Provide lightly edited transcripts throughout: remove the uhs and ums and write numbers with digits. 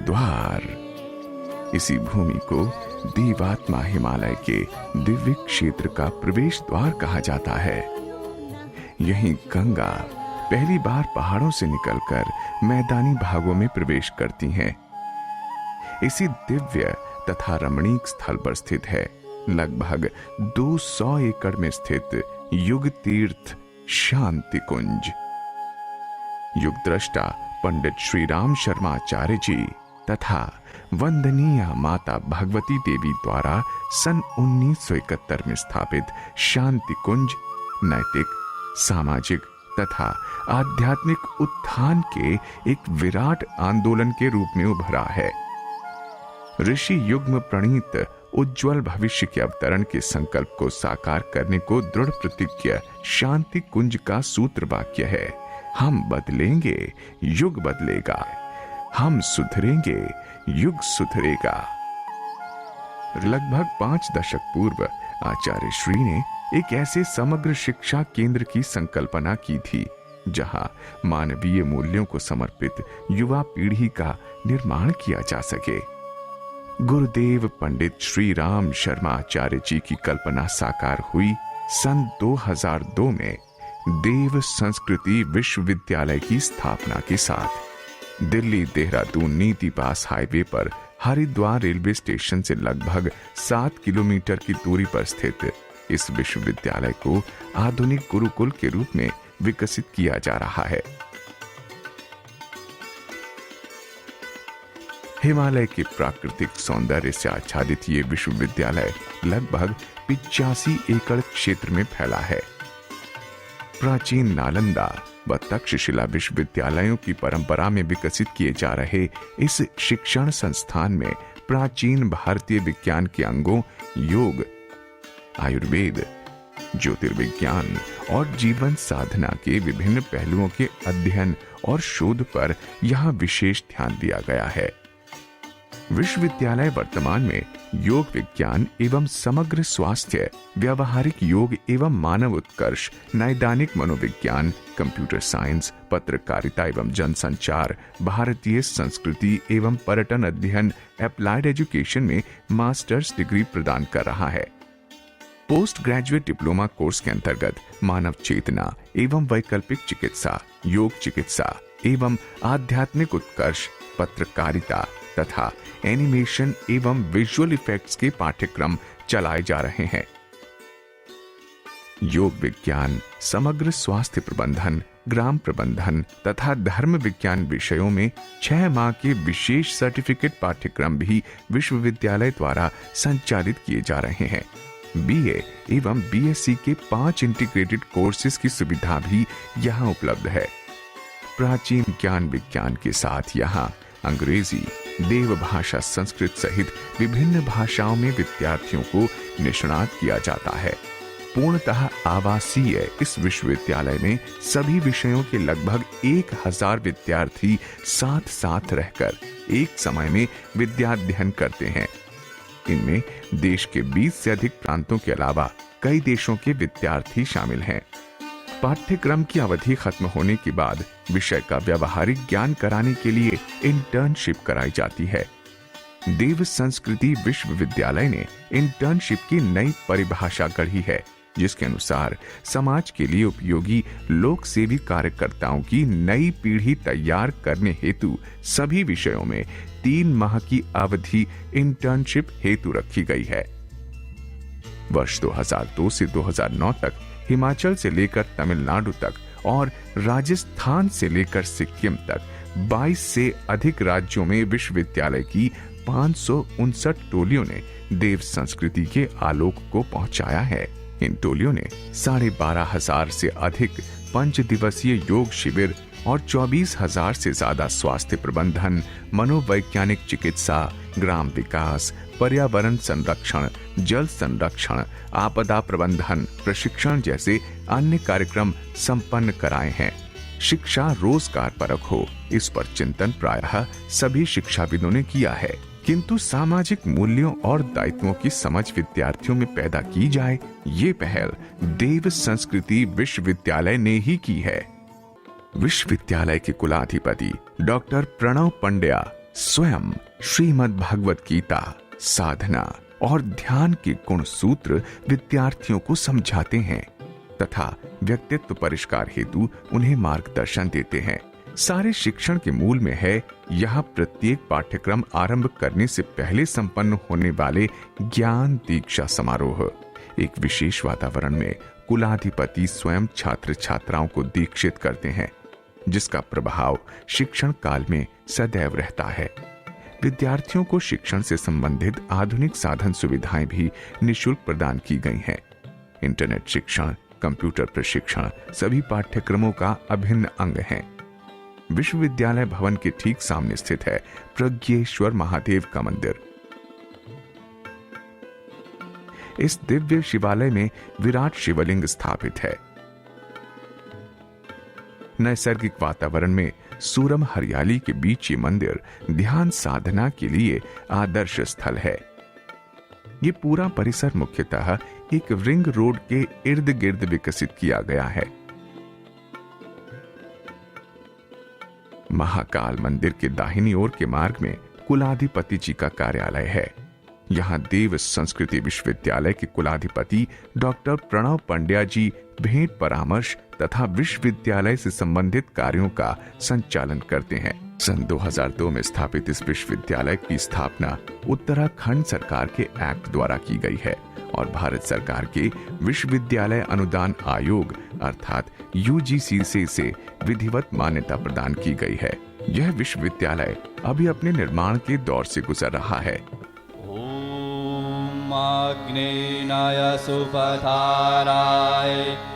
द्वार। इसी भूमि को देवात्मा हिमालय के दिव्य क्षेत्र का प्रवेश द्वार कहा जाता है। यहीं गंगा पहली बार पहाड़ों से निकलकर मैदानी भागों में प्रवेश करती हैं। इसी दिव्य तथा रमणीक स्थल पर स्थित है लगभग 200 एकड़ में स्थित युग तीर्थ शांति कुंज। युग दृष्टा पंडित श्री राम शर्मा आचार्य जी तथा वंदनीय माता भगवती देवी द्वारा सन 1971 में स्थापित शांति कुंज नैतिक, सामाजिक तथा आध्यात्मिक उत्थान के एक विराट आंदोलन के रूप में उभरा है। ऋषि युग्म प्रणीत उज्जवल भविष्य के अवतरण के संकल्प को साकार करने को दृढ़ प्रतिज्ञ शांति कुंज का सूत्र वाक्य है। हम बदलेंगे, युग बदलेगा। हम सुधरेंगे, युग सुधरेगा। लगभग 5 दशक पूर्व आचार्य श्री ने एक ऐसे समग्र शिक्षा केंद्र की संकल्पना की थी जहां मानवीय मूल्यों को समर्पित युवा पीढ़ी का निर्माण किया जा सके। गुरुदेव पंडित श्री राम शर्मा आचार्य जी की कल्पना साकार हुई सन 2002 में देव संस्कृति विश्वविद्यालय की स्थापना के साथ। दिल्ली देहरादून नीति पास हाईवे पर हरिद्वार रेलवे स्टेशन से लगभग 7 किलोमीटर की दूरी पर स्थित इस विश्वविद्यालय को आधुनिक गुरुकुल के रूप में विकसित किया जा रहा है। हिमालय के प्राकृतिक सौंदर्य से आच्छादित ये विश्वविद्यालय लगभग 85 एकड़ क्षेत्र में फैला है। प्राचीन नालंदा व तक्षशिला विश्वविद्यालयों की परंपरा में विकसित किए जा रहे इस शिक्षण संस्थान में प्राचीन भारतीय विज्ञान के अंगों योग, आयुर्वेद, ज्योतिर्विज्ञान और जीवन साधना के विभिन्न पहलुओं के अध्ययन और शोध पर यहाँ विशेष ध्यान दिया गया है। विश्वविद्यालय वर्तमान में योग विज्ञान एवं समग्र स्वास्थ्य, व्यवहारिक योग एवं मानव उत्कर्ष, नैदानिक मनोविज्ञान, कंप्यूटर साइंस, पत्रकारिता एवं जनसंचार, भारतीय संस्कृति एवं पर्यटन अध्ययन, एप्लाइड एजुकेशन में मास्टर्स डिग्री प्रदान कर रहा है। पोस्ट ग्रेजुएट डिप्लोमा कोर्स के अंतर्गत मानव चेतना एवं वैकल्पिक चिकित्सा, योग चिकित्सा एवं आध्यात्मिक उत्कर्ष, पत्रकारिता तथा एनिमेशन एवं विजुअल इफेक्ट्स के पाठ्यक्रम चलाए जा रहे हैं। योग विज्ञान, समग्र स्वास्थ्य प्रबंधन, ग्राम प्रबंधन तथा धर्म विज्ञान विषयों में 6 माह के विशेष सर्टिफिकेट पाठ्यक्रम भी विश्वविद्यालय द्वारा संचालित किए जा रहे हैं। बीए एवं बीएससी के 5 इंटीग्रेटेड कोर्सेज की सुविधा भी यहाँ उपलब्ध है। प्राचीन ज्ञान विज्ञान के साथ यहाँ अंग्रेजी, देव भाषा संस्कृत सहित विभिन्न भाषाओं में विद्यार्थियों को निष्णात किया जाता है। पूर्णतः आवासीय इस विश्वविद्यालय में सभी विषयों के लगभग 1000 विद्यार्थी साथ साथ रहकर एक समय में विद्याध्ययन करते हैं। इनमें देश के 20 से अधिक प्रांतों के अलावा कई देशों के विद्यार्थी शामिल हैं। पाठ्यक्रम की अवधि खत्म होने के बाद विषय का व्यावहारिक ज्ञान कराने के लिए इंटर्नशिप कराई जाती है। देव संस्कृति विश्वविद्यालय ने इंटर्नशिप की नई परिभाषा गढ़ी है, जिसके अनुसार समाज के लिए उपयोगी लोक सेवी कार्यकर्ताओं की नई पीढ़ी तैयार करने हेतु सभी विषयों में 3 माह की अवधि इंटर्नशिप हेतु रखी गई है। वर्ष 2002 से 2009 तक हिमाचल से लेकर तमिलनाडु तक और राजस्थान से लेकर सिक्किम तक 22 से अधिक राज्यों में विश्वविद्यालय की 559 टोलियों ने देव संस्कृति के आलोक को पहुंचाया है। इन टोलियों ने 12,500 से अधिक 5 दिवसीय योग शिविर और 24,000 से ज्यादा स्वास्थ्य प्रबंधन, मनोवैज्ञानिक चिकित्सा, ग्राम विकास, पर्यावरण संरक्षण, जल संरक्षण, आपदा प्रबंधन प्रशिक्षण जैसे अन्य कार्यक्रम संपन्न कराए हैं। शिक्षा रोजगार परक हो, इस पर चिंतन प्रायः सभी शिक्षाविदों ने किया है, किंतु सामाजिक मूल्यों और दायित्वों की समझ विद्यार्थियों में पैदा की जाए, ये पहल देव संस्कृति विश्वविद्यालय ने ही की है। विश्वविद्यालय के कुलाधिपति डॉक्टर प्रणव पंड्या स्वयं श्रीमद् भगवत गीता, साधना और ध्यान के गुण सूत्र विद्यार्थियों को समझाते हैं तथा व्यक्तित्व परिष्कार हेतु उन्हें मार्गदर्शन देते हैं। सारे शिक्षण के मूल में है यह प्रत्येक पाठ्यक्रम आरंभ करने से पहले संपन्न होने वाले ज्ञान दीक्षा समारोह। एक विशेष वातावरण में कुलाधिपति स्वयं छात्र छात्राओं को दीक्षित करते हैं, जिसका प्रभाव शिक्षण काल में सदैव रहता है। विद्यार्थियों को शिक्षण से संबंधित आधुनिक साधन सुविधाएं भी निःशुल्क प्रदान की गई हैं। इंटरनेट शिक्षण, कंप्यूटर प्रशिक्षण सभी पाठ्यक्रमों का अभिन्न अंग है। विश्वविद्यालय भवन के ठीक सामने स्थित है प्रज्ञेश्वर महादेव का मंदिर। इस दिव्य शिवालय में विराट शिवलिंग स्थापित है। नैसर्गिक वातावरण में सुरम हरियाली के बीच ये मंदिर ध्यान साधना के लिए आदर्श स्थल है। ये पूरा परिसर मुख्यतः एक रिंग रोड के इर्द गिर्द विकसित किया गया है। महाकाल मंदिर के दाहिनी ओर के मार्ग में कुलाधिपति जी का कार्यालय है। यहाँ देव संस्कृति विश्वविद्यालय के कुलाधिपति डॉक्टर प्रणव पंड्या जी भेंट परामर्श तथा विश्वविद्यालय से संबंधित कार्यों का संचालन करते हैं। सन 2002 में स्थापित इस विश्वविद्यालय की स्थापना उत्तराखंड सरकार के एक्ट द्वारा की गई है और भारत सरकार के विश्वविद्यालय अनुदान आयोग अर्थात यूजीसी से इसे विधिवत मान्यता प्रदान की गई है। यह विश्वविद्यालय अभी अपने निर्माण के दौर से गुजर रहा है। ओम अग्नेनाय सुपथाराय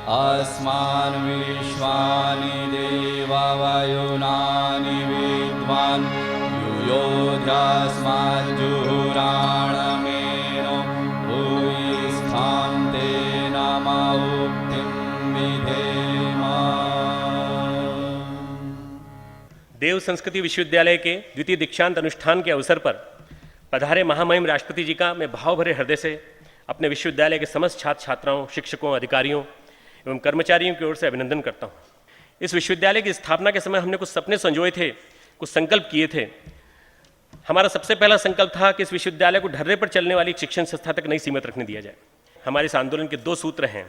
अस्मान् विश्वानि देवा वयुनानि विद्वान् युयोध्यास्मात् जुहुराणमेनो भूयिष्ठां ते नमः उक्तिं विधेम। देव संस्कृति विश्वविद्यालय के द्वितीय दीक्षांत अनुष्ठान के अवसर पर पधारे महामहिम राष्ट्रपति जी का मैं भाव भरे हृदय से अपने विश्वविद्यालय के समस्त छात्र छात्राओं, शिक्षकों, अधिकारियों एवं कर्मचारियों की ओर से अभिनंदन करता हूँ। इस विश्वविद्यालय की स्थापना के समय हमने कुछ सपने संजोए थे, कुछ संकल्प किए थे। हमारा सबसे पहला संकल्प था कि इस विश्वविद्यालय को ढर्रे पर चलने वाली शिक्षण संस्था तक नहीं सीमित रखने दिया जाए। हमारे इस आंदोलन के 2 सूत्र हैं।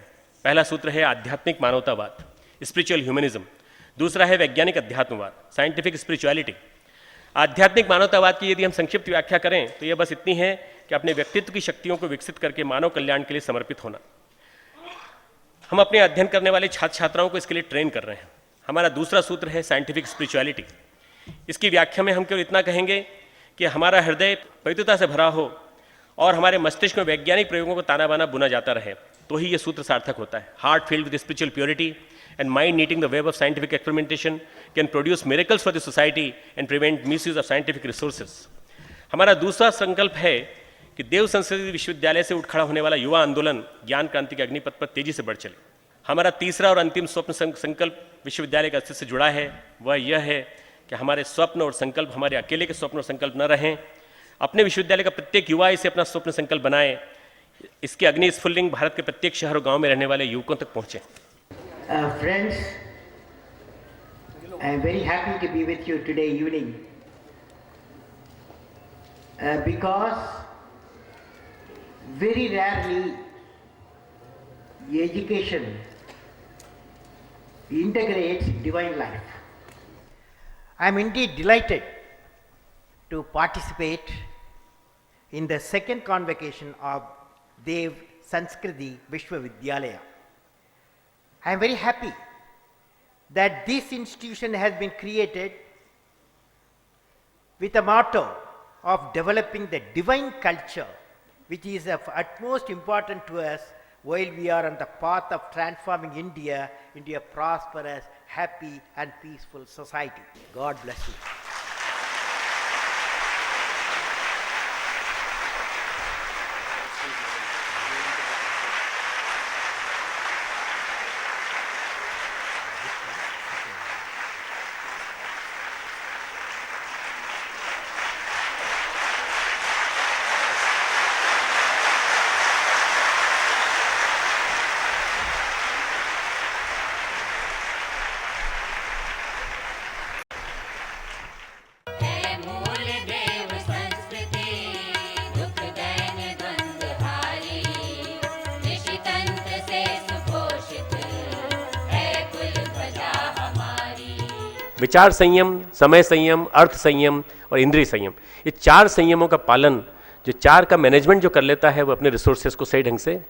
पहला सूत्र है आध्यात्मिक मानवतावाद, स्पिरिचुअल ह्यूमनिज्म। दूसरा है वैज्ञानिक अध्यात्मवाद, साइंटिफिक स्पिरिचुअलिटी। आध्यात्मिक मानवतावाद की यदि हम संक्षिप्त व्याख्या करें तो यह बस इतनी है कि अपने व्यक्तित्व की शक्तियों को विकसित करके मानव कल्याण के लिए समर्पित होना। हम अपने अध्ययन करने वाले छात्र छात्राओं को इसके लिए ट्रेन कर रहे हैं। हमारा दूसरा सूत्र है साइंटिफिक स्पिरिचुअलिटी। इसकी व्याख्या में हम केवल इतना कहेंगे कि हमारा हृदय पवित्रता से भरा हो और हमारे मस्तिष्क में वैज्ञानिक प्रयोगों को ताना बाना बुना जाता रहे, तो ही यह सूत्र सार्थक होता है। Heart filled with spiritual purity and mind knitting the web of scientific experimentation can produce miracles for the society and prevent misuse of scientific resources. हमारा दूसरा संकल्प है कि देव संस्कृति विश्वविद्यालय से उठ खड़ा होने वाला युवा आंदोलन ज्ञान क्रांति के अग्निपथ पर तेजी से बढ़ चले। हमारा तीसरा और अंतिम स्वप्न संकल्प विश्वविद्यालय का अस्तित्व से जुड़ा है। वह यह है कि हमारे स्वप्न और संकल्प हमारे अकेले के स्वप्न और संकल्प न रहें। अपने विश्वविद्यालय का प्रत्येक युवा इसे अपना स्वप्न संकल्प बनाए। इसके अग्नि स्फुल्लिंग भारत के प्रत्येक शहर और गाँव में रहने वाले युवकों तक पहुँचे। Friends, I am very happy to be with you today evening because very rarely education integrates divine life. I am indeed delighted to participate in the second convocation of Dev Sanskriti Vishwavidyalaya. I am very happy that this institution has been created with a motto of developing the divine culture, which is of utmost importance to us while we are on the path of transforming India into a prosperous, happy and peaceful society. God bless you. विचार संयम, समय संयम, अर्थ संयम और इंद्रिय संयम, ये 4 संयमों का पालन, जो 4 का मैनेजमेंट जो कर लेता है, वो अपने रिसोर्सेज को सही ढंग से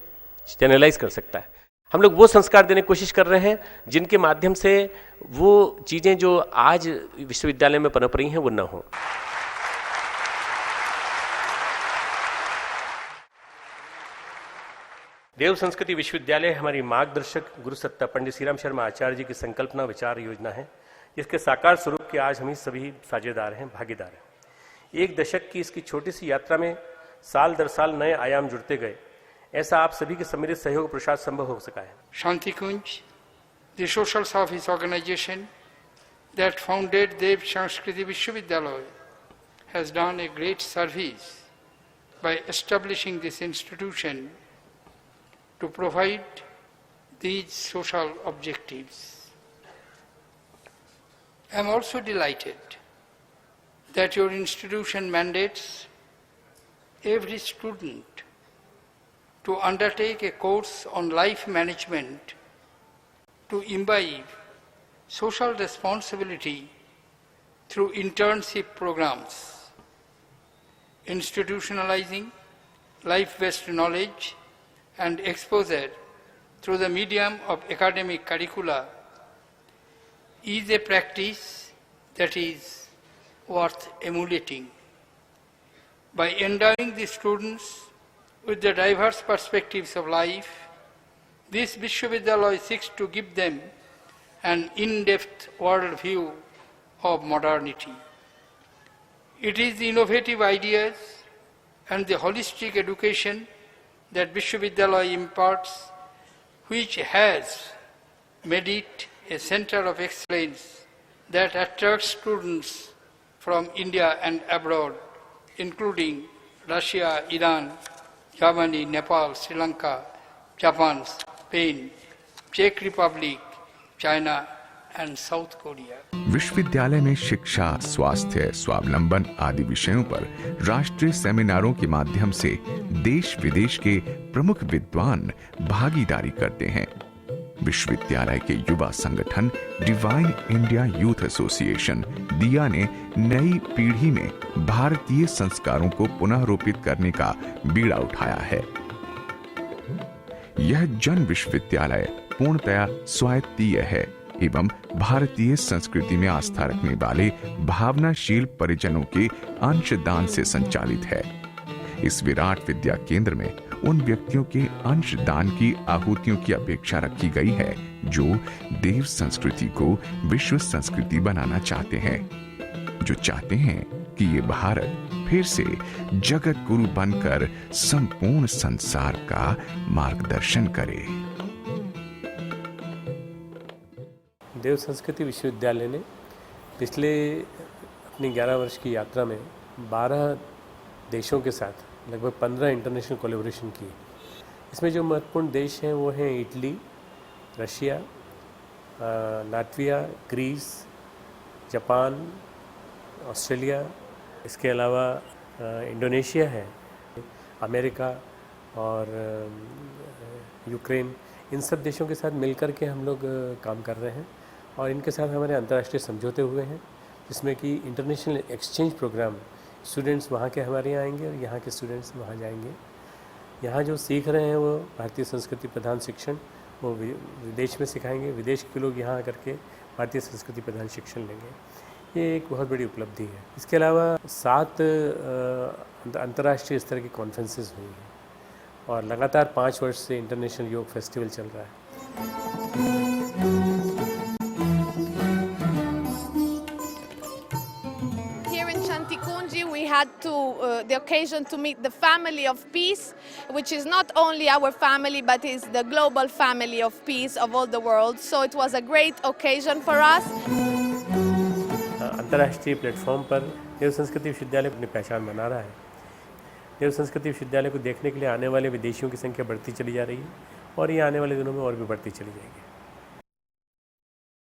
चैनलाइज कर सकता है। हम लोग वो संस्कार देने की कोशिश कर रहे हैं जिनके माध्यम से वो चीज़ें जो आज विश्वविद्यालय में पनप रही हैं वो न हो। देव संस्कृति विश्वविद्यालय हमारी मार्गदर्शक गुरु सत्ता पंडित श्रीराम शर्मा आचार्य जी की संकल्पना विचार योजना है, जिसके साकार स्वरूप के आज हम ही सभी साझेदार हैं, भागीदार हैं। 1 दशक की इसकी छोटी सी यात्रा में साल दर साल नए आयाम जुड़ते गए। ऐसा आप सभी के सम्मिलित सहयोग प्रसाद संभव हो सका है। Shanti Kunj, the social service organization that founded Dev Sanskriti Vishwavidyalaya, has done a great service by establishing this institution to provide these social objectives. I am also delighted that your institution mandates every student to undertake a course on life management to imbibe social responsibility through internship programs, institutionalizing life-based knowledge and exposure through the medium of academic curricula is a practice that is worth emulating. By endowing the students with the diverse perspectives of life, this Vishwavidyalaya seeks to give them an in-depth world view of modernity. It is the innovative ideas and the holistic education that Vishwavidyalaya imparts which has made it a center of excellence that attracts students from India and abroad, including Russia, Iran, Germany, Nepal, Sri Lanka, Japan, Spain, Czech Republic, China and South Korea. विश्वविद्यालय में शिक्षा, स्वास्थ्य, स्वावलंबन आदि विषयों पर राष्ट्रीय सेमिनारों के माध्यम से देश विदेश के प्रमुख विद्वान भागीदारी करते हैं। विश्वविद्यालय के युवा संगठन डिवाइन इंडिया यूथ एसोसिएशन दिया ने नई पीढ़ी में भारतीय संस्कारों को पुनः रोपित करने का बीड़ा उठाया है। यह जन विश्वविद्यालय पूर्णतया स्वायत्तीय है एवं भारतीय संस्कृति में आस्था रखने वाले भावनाशील परिजनों के अंशदान से संचालित है। इस विराट विद्या केंद्र में उन व्यक्तियों के अंशदान की आहुतियों की अपेक्षा रखी गई है जो देव संस्कृति को विश्व संस्कृति बनाना चाहते हैं, जो चाहते हैं कि ये भारत फिर से जगत गुरु बनकर संपूर्ण संसार का मार्गदर्शन करे। देव संस्कृति विश्वविद्यालय ने पिछले अपनी 11 वर्ष की यात्रा में 12 देशों के साथ लगभग 15 इंटरनेशनल कोलैबोरेशन की। इसमें जो महत्वपूर्ण देश हैं वो हैं Italy, Russia, Latvia, Greece, Japan, Australia, इसके अलावा इंडोनेशिया है, अमेरिका और यूक्रेन। इन सब देशों के साथ मिलकर के हम लोग काम कर रहे हैं और इनके साथ हमारे अंतर्राष्ट्रीय समझौते हुए हैं, जिसमें कि इंटरनेशनल एक्सचेंज प्रोग्राम, स्टूडेंट्स वहाँ के हमारे यहाँ आएंगे और यहाँ के स्टूडेंट्स वहाँ जाएंगे। यहाँ जो सीख रहे हैं वो भारतीय संस्कृति प्रधान शिक्षण वो विदेश में सिखाएंगे, विदेश के लोग यहाँ आकर के भारतीय संस्कृति प्रधान शिक्षण लेंगे। ये एक बहुत बड़ी उपलब्धि है। इसके अलावा 7 अंतर्राष्ट्रीय स्तर की कॉन्फ्रेंसेस हुई हैं और लगातार 5 वर्ष से इंटरनेशनल योग फेस्टिवल चल रहा है। We had the occasion to meet the family of peace, which is not only our family but is the global family of peace of all the world. So it was a great occasion for us. अंतर्राष्ट्रीय platform पर देव संस्कृति विश्वविद्यालय अपनी पहचान बना रहा है। देव संस्कृति विश्वविद्यालय को देखने के लिए आने वाले विदेशियों की संख्या बढ़ती चली जा रही है और ये आने वाले दिनों में और भी बढ़ती चली जाएगी।